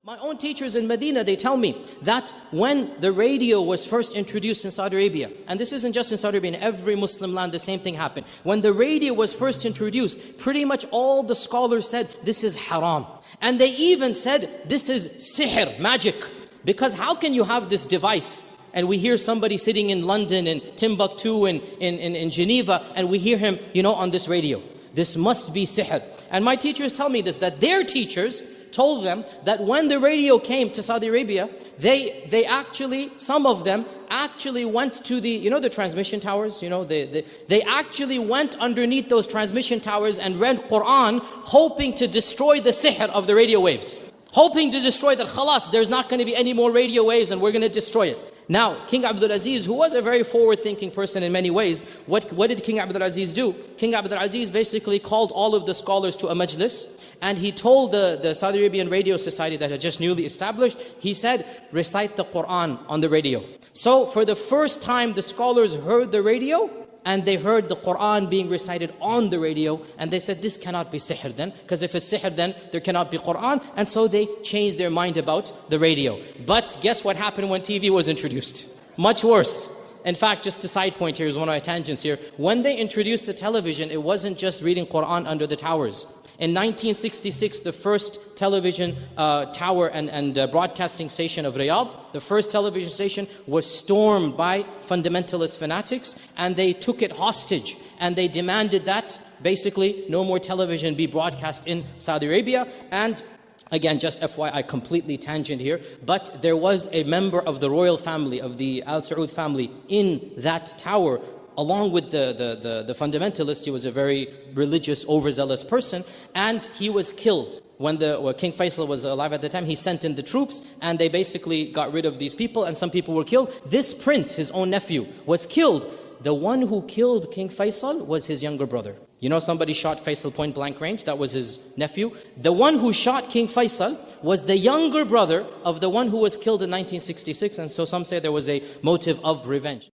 My own teachers in Medina, they tell me that when the radio was first introduced in Saudi Arabia, and this isn't just in Saudi Arabia, in every Muslim land the same thing happened. When the radio was first introduced, pretty much all the scholars said this is haram. And they even said this is sihr, magic. Because how can you have this device and we hear somebody sitting in London and Timbuktu and in Geneva, and we hear him, on this radio. This must be sihr. And my teachers tell me this, that their teachers told them that when the radio came to Saudi Arabia, they actually, some of them actually went to the transmission towers, they actually went underneath those transmission towers and read Quran, hoping to destroy the sihr of the radio waves. Hoping to destroy that, khalas, there's not going to be any more radio waves and we're going to destroy it. Now, King Abdul Aziz, who was a very forward-thinking person in many ways, what did King Abdul Aziz do? King Abdul Aziz basically called all of the scholars to a majlis, and he told the Saudi Arabian Radio Society that had just newly established, he said, recite the Quran on the radio. So for the first time, the scholars heard the radio, and they heard the Quran being recited on the radio, and they said, this cannot be sihr then, because if it's sihr then there cannot be Quran, and so they changed their mind about the radio. But guess what happened when TV was introduced? Much worse. In fact, just a side point here is one of my tangents here. When they introduced the television, it wasn't just reading Quran under the towers. In 1966, the first television tower and broadcasting station of Riyadh, the first television station was stormed by fundamentalist fanatics, and they took it hostage, and they demanded that basically no more television be broadcast in Saudi Arabia. And again, just FYI, completely tangent here, but there was a member of the royal family, of the Al Saud family, in that tower. Along with the fundamentalists, he was a very religious, overzealous person, and he was killed. When King Faisal was alive at the time, he sent in the troops, and they basically got rid of these people, and some people were killed. This prince, his own nephew, was killed. The one who killed King Faisal was his younger brother. Somebody shot Faisal point blank range, that was his nephew. The one who shot King Faisal was the younger brother of the one who was killed in 1966, and so some say there was a motive of revenge.